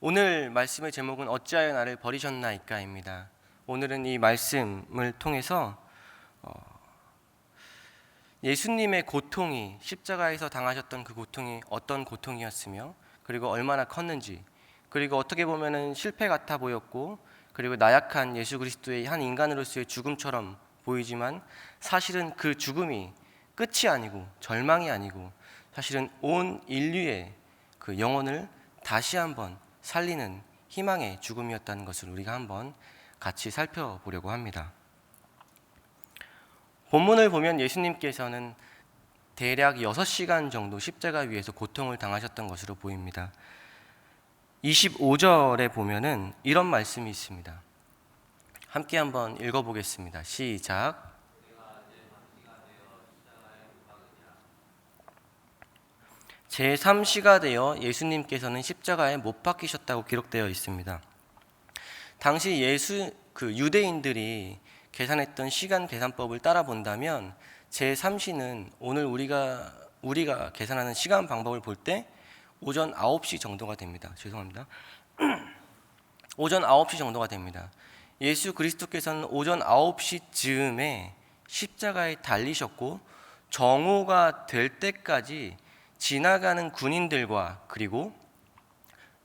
오늘 말씀의 제목은 어찌하여 나를 버리셨나이까입니다. 오늘은 이 말씀을 통해서 예수님의 고통이, 십자가에서 당하셨던 그 고통이 어떤 고통이었으며, 그리고 얼마나 컸는지, 그리고 어떻게 보면은 실패 같아 보였고, 그리고 나약한 예수 그리스도의 한 인간으로서의 죽음처럼 보이지만, 사실은 그 죽음이 끝이 아니고 절망이 아니고, 사실은 온 인류의 그 영혼을 다시 한번 살리는 희망의 죽음이었다는 것을 우리가 한번 같이 살펴보려고 합니다. 본문을 보면 예수님께서는 대략 6시간 정도 십자가 위에서 고통을 당하셨던 것으로 보입니다. 25절에 보면은 이런 말씀이 있습니다. 함께 한번 읽어보겠습니다. 시작. 제3시가 되어 예수님께서는 십자가에 못 박히셨다고 기록되어 있습니다. 당시 유대인들이 계산했던 시간 계산법을 따라 본다면 제3시는 오늘 우리가 계산하는 시간 방법을 볼 때 오전 9시 정도가 됩니다. 죄송합니다. 오전 9시 정도가 됩니다. 예수 그리스도께서는 오전 9시 즈음에 십자가에 달리셨고, 정오가 될 때까지 지나가는 군인들과 그리고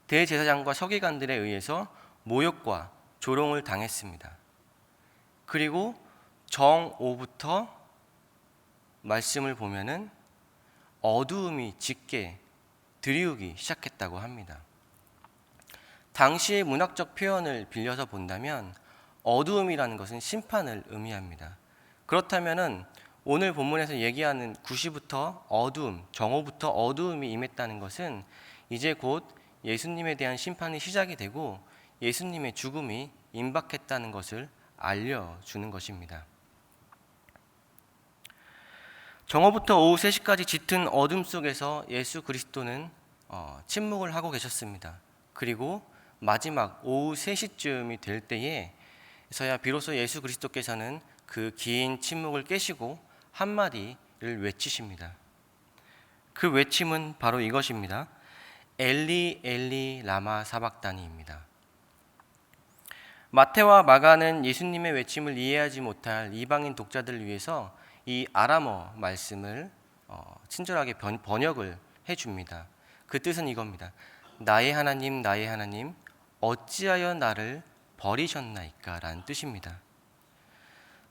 대제사장과 서기관들에 의해서 모욕과 조롱을 당했습니다. 그리고 정오부터 말씀을 보면은 어두움이 짙게 드리우기 시작했다고 합니다. 당시의 문학적 표현을 빌려서 본다면 어두움이라는 것은 심판을 의미합니다. 그렇다면은 오늘 본문에서 얘기하는 9시부터 어두움, 정오부터 어두움이 임했다는 것은 이제 곧 예수님에 대한 심판이 시작이 되고 예수님의 죽음이 임박했다는 것을 알려주는 것입니다. 정오부터 오후 3시까지 짙은 어둠 속에서 예수 그리스도는 침묵을 하고 계셨습니다. 그리고 마지막 오후 3시쯤이 될 때에서야 비로소 예수 그리스도께서는 그 긴 침묵을 깨시고 한마디를 외치십니다. 그 외침은 바로 이것입니다. 엘리 엘리 라마 사박다니입니다. 마태와 마가는 예수님의 외침을 이해하지 못할 이방인 독자들을 위해서 이 아람어 말씀을 친절하게 번역을 해줍니다. 그 뜻은 이겁니다. 나의 하나님, 나의 하나님, 어찌하여 나를 버리셨나이까? 라는 뜻입니다.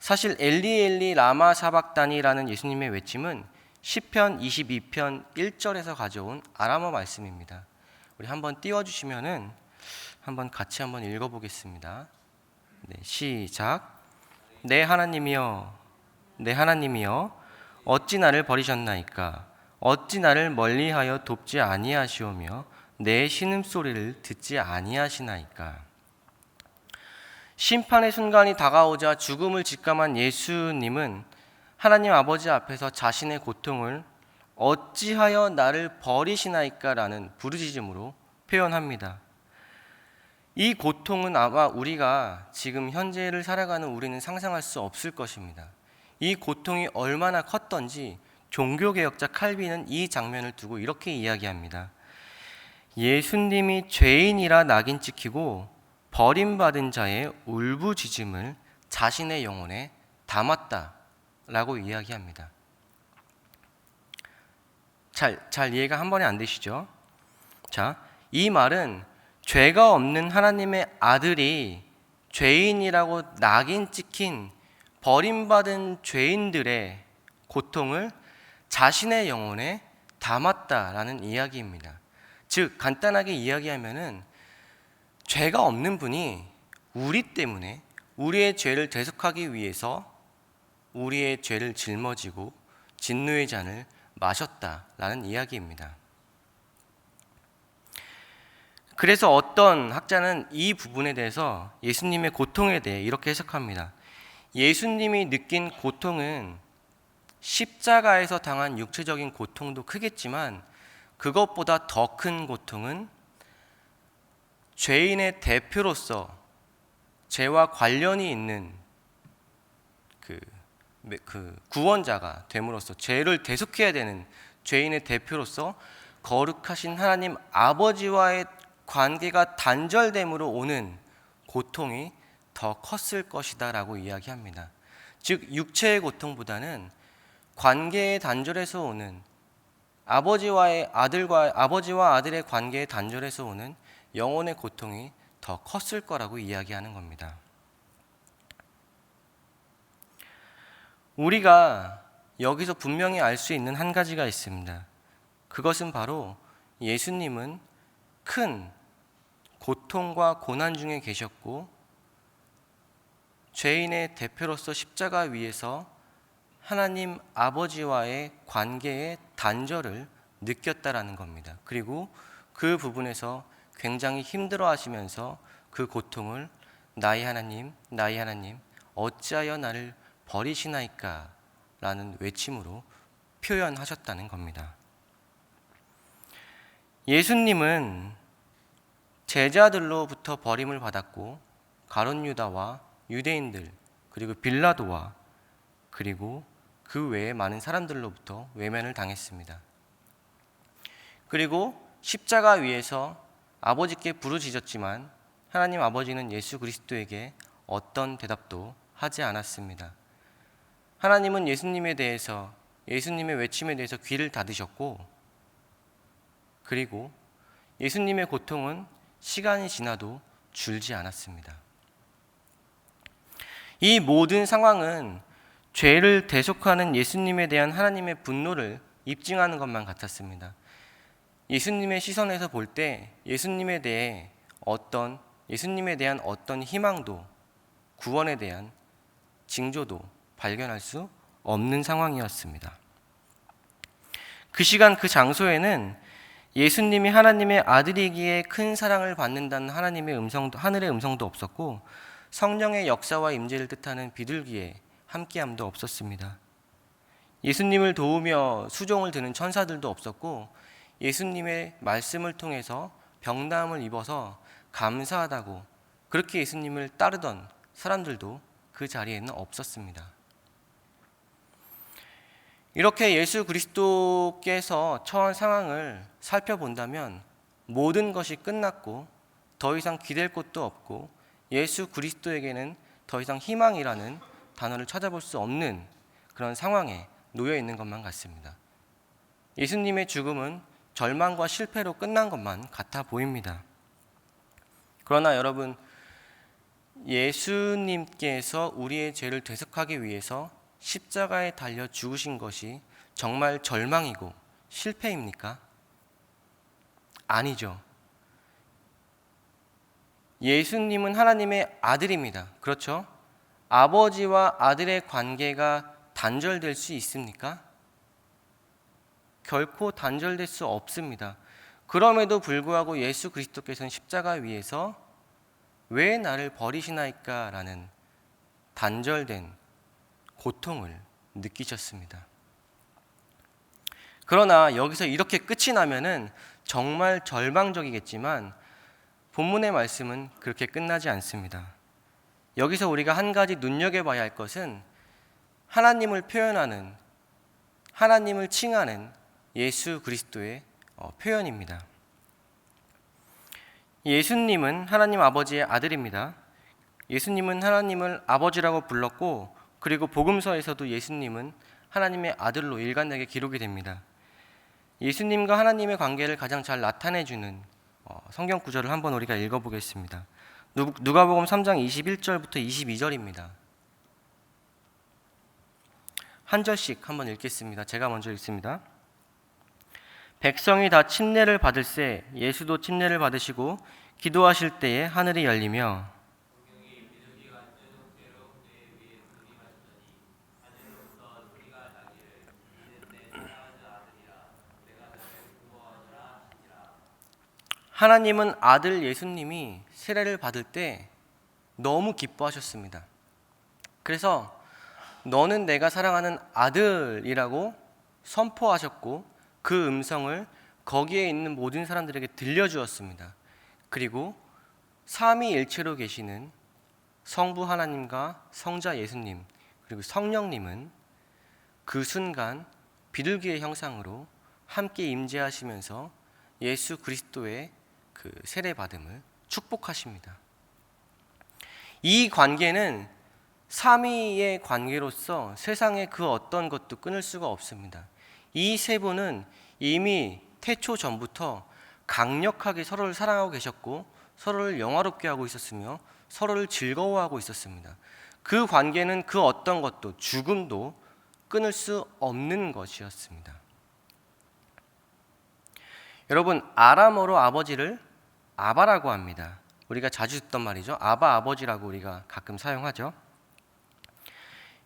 사실 엘리 엘리 라마 사박다니라는 예수님의 외침은 시편 22편 1절에서 가져온 아람어 말씀입니다. 우리 한번 띄워주시면은 같이 한번 읽어보겠습니다. 네, 시작. 내 하나님이여, 내 하나님이여, 어찌 나를 버리셨나이까? 어찌 나를 멀리하여 돕지 아니하시오며 내 신음소리를 듣지 아니하시나이까? 심판의 순간이 다가오자 죽음을 직감한 예수님은 하나님 아버지 앞에서 자신의 고통을 어찌하여 나를 버리시나이까? 라는 부르짖음으로 표현합니다. 이 고통은 아마 우리가 지금 현재를 살아가는 우리는 상상할 수 없을 것입니다. 이 고통이 얼마나 컸던지 종교개혁자 칼빈은 이 장면을 두고 이렇게 이야기합니다. 예수님이 죄인이라 낙인 찍히고 버림받은 자의 울부짖음을 자신의 영혼에 담았다라고 이야기합니다. 잘 이해가 한 번에 안 되시죠? 자, 이 말은 죄가 없는 하나님의 아들이 죄인이라고 낙인 찍힌 버림받은 죄인들의 고통을 자신의 영혼에 담았다라는 이야기입니다. 즉 간단하게 이야기하면은 죄가 없는 분이 우리 때문에 우리의 죄를 대속하기 위해서 우리의 죄를 짊어지고 진노의 잔을 마셨다라는 이야기입니다. 그래서 어떤 학자는 이 부분에 대해서 예수님의 고통에 대해 이렇게 해석합니다. 예수님이 느낀 고통은 십자가에서 당한 육체적인 고통도 크겠지만 그것보다 더 큰 고통은 죄인의 대표로서 죄와 관련이 있는 그 구원자가 됨으로써 죄를 대속해야 되는 죄인의 대표로서 거룩하신 하나님 아버지와의 관계가 단절됨으로 오는 고통이 더 컸을 것이다 라고 이야기합니다. 즉 육체의 고통보다는 관계의 단절에서 오는 아버지와 아들의 관계의 단절에서 오는 영혼의 고통이 더 컸을 거라고 이야기하는 겁니다. 우리가 여기서 분명히 알 수 있는 한 가지가 있습니다. 그것은 바로 예수님은 큰 고통과 고난 중에 계셨고 죄인의 대표로서 십자가 위에서 하나님 아버지와의 관계의 단절을 느꼈다라는 겁니다. 그리고 그 부분에서 굉장히 힘들어 하시면서 그 고통을 나의 하나님, 나의 하나님, 어찌하여 나를 버리시나이까 라는 외침으로 표현하셨다는 겁니다. 예수님은 제자들로부터 버림을 받았고 가룟 유다와 유대인들 그리고 빌라도와 그리고 그 외에 많은 사람들로부터 외면을 당했습니다. 그리고 십자가 위에서 아버지께 부르짖었지만 하나님 아버지는 예수 그리스도에게 어떤 대답도 하지 않았습니다. 하나님은 예수님에 대해서 예수님의 외침에 대해서 귀를 닫으셨고 그리고 예수님의 고통은 시간이 지나도 줄지 않았습니다. 이 모든 상황은 죄를 대속하는 예수님에 대한 하나님의 분노를 입증하는 것만 같았습니다. 예수님의 시선에서 볼 때 예수님에 대한 어떤 희망도 구원에 대한 징조도 발견할 수 없는 상황이었습니다. 그 시간 그 장소에는 예수님이 하나님의 아들이기에 큰 사랑을 받는다는 하늘의 음성도 없었고 성령의 역사와 임재를 뜻하는 비둘기의 함께함도 없었습니다. 예수님을 도우며 수종을 드는 천사들도 없었고 예수님의 말씀을 통해서 병나음을 입어서 감사하다고 그렇게 예수님을 따르던 사람들도 그 자리에는 없었습니다. 이렇게 예수 그리스도께서 처한 상황을 살펴본다면 모든 것이 끝났고 더 이상 기댈 곳도 없고 예수 그리스도에게는 더 이상 희망이라는 단어를 찾아볼 수 없는 그런 상황에 놓여 있는 것만 같습니다. 예수님의 죽음은 절망과 실패로 끝난 것만 같아 보입니다. 그러나 여러분, 예수님께서 우리의 죄를 대속하기 위해서 십자가에 달려 죽으신 것이 정말 절망이고 실패입니까? 아니죠. 예수님은 하나님의 아들입니다. 그렇죠? 아버지와 아들의 관계가 단절될 수 있습니까? 결코 단절될 수 없습니다. 그럼에도 불구하고 예수 그리스도께서는 십자가 위에서 왜 나를 버리시나이까 라는 단절된 고통을 느끼셨습니다. 그러나 여기서 이렇게 끝이 나면은 정말 절망적이겠지만 본문의 말씀은 그렇게 끝나지 않습니다. 여기서 우리가 한 가지 눈여겨봐야 할 것은 하나님을 표현하는, 하나님을 칭하는 예수 그리스도의 표현입니다. 예수님은 하나님 아버지의 아들입니다. 예수님은 하나님을 아버지라고 불렀고 그리고 복음서에서도 예수님은 하나님의 아들로 일관되게 기록이 됩니다. 예수님과 하나님의 관계를 가장 잘 나타내주는 성경 구절을 한번 우리가 읽어보겠습니다. 누가복음 3장 21절부터 22절입니다. 한 절씩 한번 읽겠습니다. 제가 먼저 읽습니다. 백성이 다 침례를 받을새 예수도 침례를 받으시고 기도하실 때에 하늘이 열리며 하나님은 아들 예수님이 세례를 받을 때 너무 기뻐하셨습니다. 그래서 너는 내가 사랑하는 아들이라고 선포하셨고 그 음성을 거기에 있는 모든 사람들에게 들려주었습니다. 그리고 삼위일체로 계시는 성부 하나님과 성자 예수님 그리고 성령님은 그 순간 비둘기의 형상으로 함께 임재하시면서 예수 그리스도의 그 세례받음을 축복하십니다. 이 관계는 삼위의 관계로서 세상의 그 어떤 것도 끊을 수가 없습니다. 이 세 분은 이미 태초 전부터 강력하게 서로를 사랑하고 계셨고 서로를 영화롭게 하고 있었으며 서로를 즐거워하고 있었습니다. 그 관계는 그 어떤 것도 죽음도 끊을 수 없는 것이었습니다. 여러분, 아람어로 아버지를 아바라고 합니다. 우리가 자주 듣던 말이죠. 아바 아버지라고 우리가 가끔 사용하죠.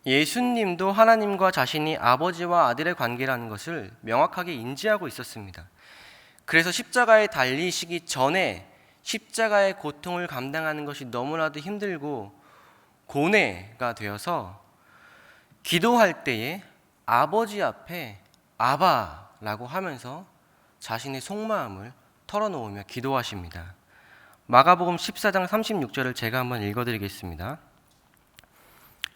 예수님도 하나님과 자신이 아버지와 아들의 관계라는 것을 명확하게 인지하고 있었습니다. 그래서 십자가에 달리시기 전에 십자가의 고통을 감당하는 것이 너무나도 힘들고 고뇌가 되어서 기도할 때에 아버지 앞에 아바라고 하면서 자신의 속마음을 털어놓으며 기도하십니다. 마가복음 14장 36절을 제가 한번 읽어드리겠습니다.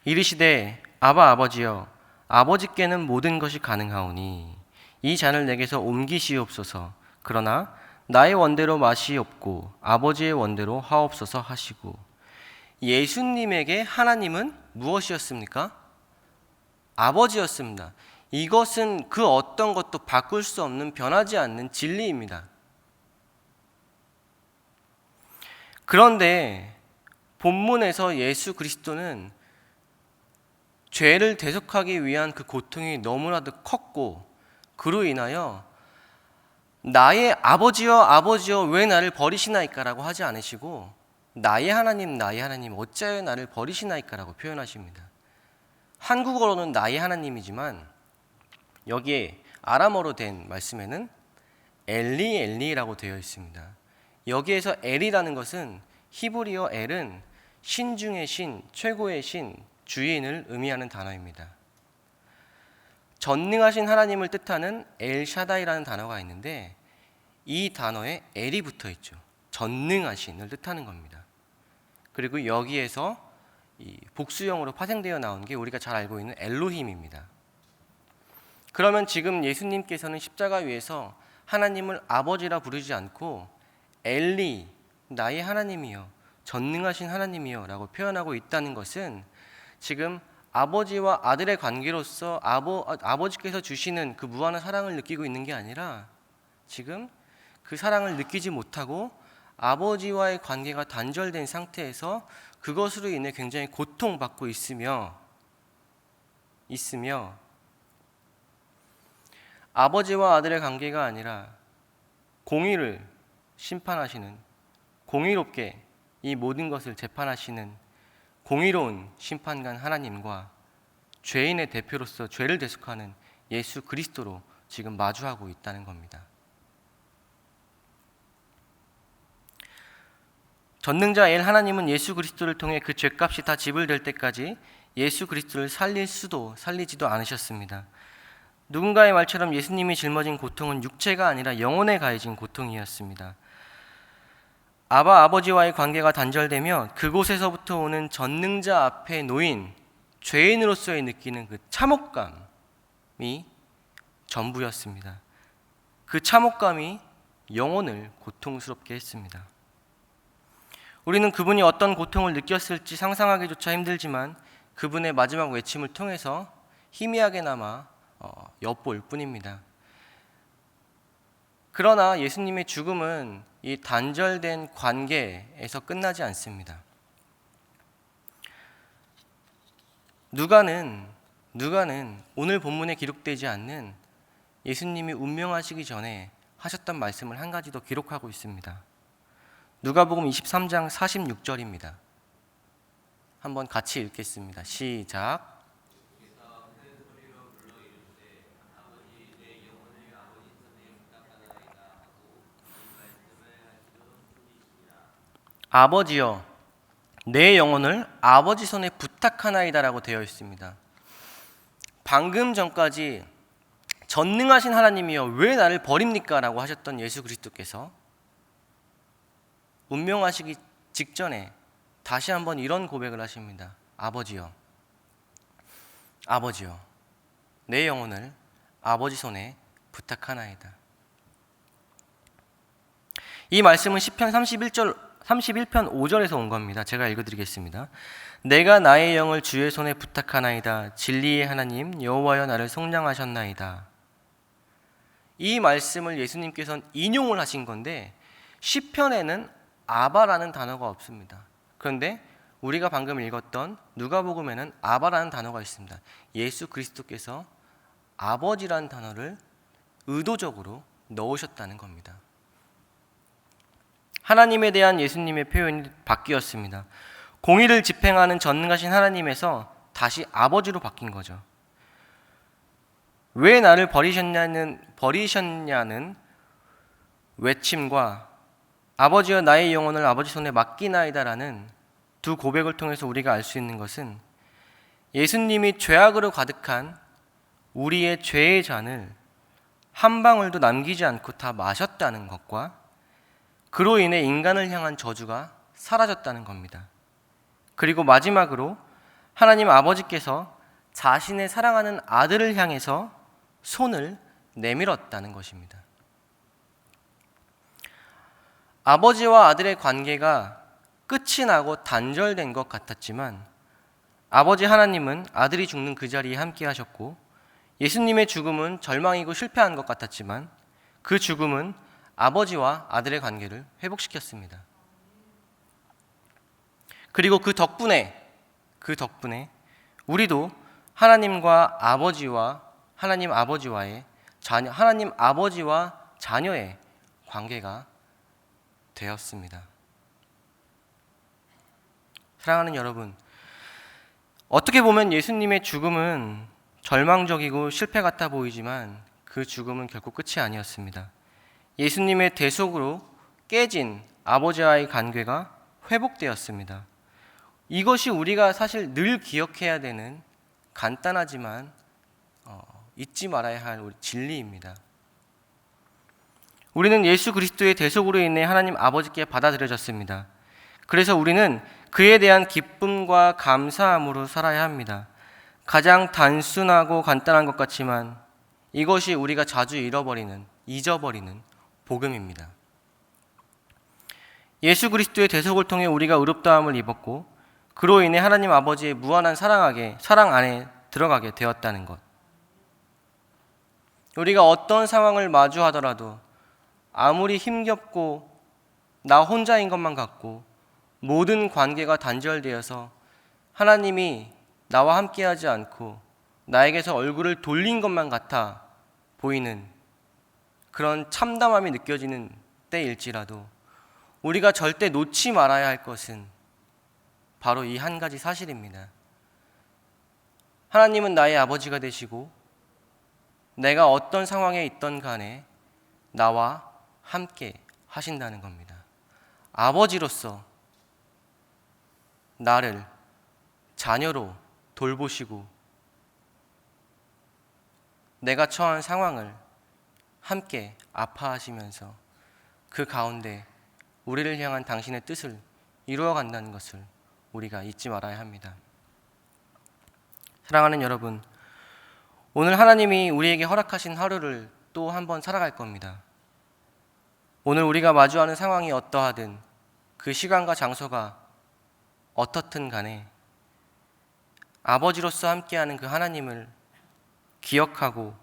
이르시되 아바 아버지여, 아버지께는 모든 것이 가능하오니 이 잔을 내게서 옮기시옵소서. 그러나 나의 원대로 마시옵고 아버지의 원대로 하옵소서 하시고. 예수님에게 하나님은 무엇이었습니까? 아버지였습니다. 이것은 그 어떤 것도 바꿀 수 없는 변하지 않는 진리입니다. 그런데 본문에서 예수 그리스도는 죄를 대속하기 위한 그 고통이 너무나도 컸고 그로 인하여 나의 아버지여 아버지여 왜 나를 버리시나이까 라고 하지 않으시고 나의 하나님 어찌하여 나를 버리시나이까 라고 표현하십니다. 한국어로는 나의 하나님이지만 여기에 아람어로 된 말씀에는 엘리 엘리라고 되어 있습니다. 여기에서 엘이라는 것은 히브리어 엘은 신 중의 신, 최고의 신, 주인을 의미하는 단어입니다. 전능하신 하나님을 뜻하는 엘샤다이라는 단어가 있는데 이 단어에 엘이 붙어 있죠. 전능하신을 뜻하는 겁니다. 그리고 여기에서 이 복수형으로 파생되어 나온 게 우리가 잘 알고 있는 엘로힘입니다. 그러면 지금 예수님께서는 십자가 위에서 하나님을 아버지라 부르지 않고 엘리, 나의 하나님이여, 전능하신 하나님이여 라고 표현하고 있다는 것은 지금 아버지와 아들의 관계로서 아버지께서 주시는 그 무한한 사랑을 느끼고 있는 게 아니라 지금 그 사랑을 느끼지 못하고 아버지와의 관계가 단절된 상태에서 그것으로 인해 굉장히 고통받고 있으며 아버지와 아들의 관계가 아니라 공의를 심판하시는, 공의롭게 이 모든 것을 재판하시는 공의로운 심판관 하나님과 죄인의 대표로서 죄를 대속하는 예수 그리스도로 지금 마주하고 있다는 겁니다. 전능자 엘 하나님은 예수 그리스도를 통해 그 죄값이 다 지불될 때까지 예수 그리스도를 살리지도 않으셨습니다. 누군가의 말처럼 예수님이 짊어진 고통은 육체가 아니라 영혼에 가해진 고통이었습니다. 아버지와의 관계가 단절되면 그곳에서부터 오는 전능자 앞에 놓인 죄인으로서의 느끼는 그 참혹감이 전부였습니다. 그 참혹감이 영혼을 고통스럽게 했습니다. 우리는 그분이 어떤 고통을 느꼈을지 상상하기조차 힘들지만 그분의 마지막 외침을 통해서 희미하게나마 엿볼 뿐입니다. 그러나 예수님의 죽음은 이 단절된 관계에서 끝나지 않습니다. 누가는 오늘 본문에 기록되지 않는 예수님이 운명하시기 전에 하셨던 말씀을 한 가지 더 기록하고 있습니다. 누가복음 23장 46절입니다. 한번 같이 읽겠습니다. 시작. 아버지여, 내 영혼을 아버지 손에 부탁하나이다 라고 되어 있습니다. 방금 전까지 전능하신 하나님이여 왜 나를 버립니까? 라고 하셨던 예수 그리스도께서 운명하시기 직전에 다시 한번 이런 고백을 하십니다. 아버지여, 내 영혼을 아버지 손에 부탁하나이다. 이 말씀은 시편 31편 5절에서 온 겁니다. 제가 읽어드리겠습니다. 내가 나의 영을 주의 손에 부탁하나이다. 진리의 하나님 여호와여 나를 속량하셨나이다. 이 말씀을 예수님께서는 인용을 하신 건데 시편에는 아바라는 단어가 없습니다. 그런데 우리가 방금 읽었던 누가복음에는 아바라는 단어가 있습니다. 예수 그리스도께서 아버지라는 단어를 의도적으로 넣으셨다는 겁니다. 하나님에 대한 예수님의 표현이 바뀌었습니다. 공의를 집행하는 전능하신 하나님에서 다시 아버지로 바뀐 거죠. 왜 나를 버리셨냐는 외침과 아버지여 나의 영혼을 아버지 손에 맡기나이다라는 두 고백을 통해서 우리가 알 수 있는 것은 예수님이 죄악으로 가득한 우리의 죄의 잔을 한 방울도 남기지 않고 다 마셨다는 것과 그로 인해 인간을 향한 저주가 사라졌다는 겁니다. 그리고 마지막으로 하나님 아버지께서 자신의 사랑하는 아들을 향해서 손을 내밀었다는 것입니다. 아버지와 아들의 관계가 끝이 나고 단절된 것 같았지만 아버지 하나님은 아들이 죽는 그 자리에 함께 하셨고 예수님의 죽음은 절망이고 실패한 것 같았지만 그 죽음은 아버지와 아들의 관계를 회복시켰습니다. 그리고 그 덕분에 우리도 하나님과 아버지와 하나님 아버지와 자녀의 관계가 되었습니다. 사랑하는 여러분, 어떻게 보면 예수님의 죽음은 절망적이고 실패 같아 보이지만 그 죽음은 결코 끝이 아니었습니다. 예수님의 대속으로 깨진 아버지와의 관계가 회복되었습니다. 이것이 우리가 사실 늘 기억해야 되는 간단하지만 잊지 말아야 할 우리 진리입니다. 우리는 예수 그리스도의 대속으로 인해 하나님 아버지께 받아들여졌습니다. 그래서 우리는 그에 대한 기쁨과 감사함으로 살아야 합니다. 가장 단순하고 간단한 것 같지만 이것이 우리가 자주 잊어버리는 복음입니다. 예수 그리스도의 대속을 통해 우리가 의롭다함을 입었고 그로 인해 하나님 아버지의 무한한 사랑 안에 들어가게 되었다는 것. 우리가 어떤 상황을 마주하더라도 아무리 힘겹고 나 혼자인 것만 같고 모든 관계가 단절되어서 하나님이 나와 함께하지 않고 나에게서 얼굴을 돌린 것만 같아 보이는 그런 참담함이 느껴지는 때일지라도 우리가 절대 놓지 말아야 할 것은 바로 이 한 가지 사실입니다. 하나님은 나의 아버지가 되시고 내가 어떤 상황에 있던 간에 나와 함께 하신다는 겁니다. 아버지로서 나를 자녀로 돌보시고 내가 처한 상황을 함께 아파하시면서 그 가운데 우리를 향한 당신의 뜻을 이루어 간다는 것을 우리가 잊지 말아야 합니다. 사랑하는 여러분, 오늘 하나님이 우리에게 허락하신 하루를 또 한 번 살아갈 겁니다. 오늘 우리가 마주하는 상황이 어떠하든 그 시간과 장소가 어떻든 간에 아버지로서 함께하는 그 하나님을 기억하고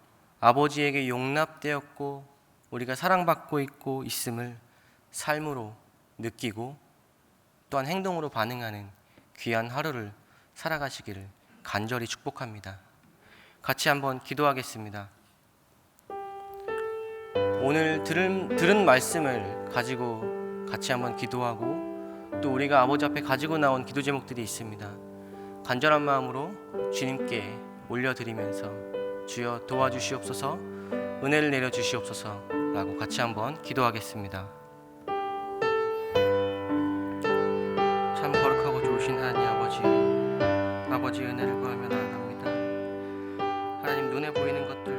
아버지에게 용납되었고 우리가 사랑받고 있음을 삶으로 느끼고 또한 행동으로 반응하는 귀한 하루를 살아가시기를 간절히 축복합니다. 같이 한번 기도하겠습니다. 오늘 들은 말씀을 가지고 같이 한번 기도하고 또 우리가 아버지 앞에 가지고 나온 기도 제목들이 있습니다. 간절한 마음으로 주님께 올려드리면서 주여 도와주시옵소서, 은혜를 내려주시옵소서 라고 같이 한번 기도하겠습니다. 참 거룩하고 좋으신 하나님 아버지의 은혜를 구하며 나아갑니다. 하나님, 눈에 보이는 것들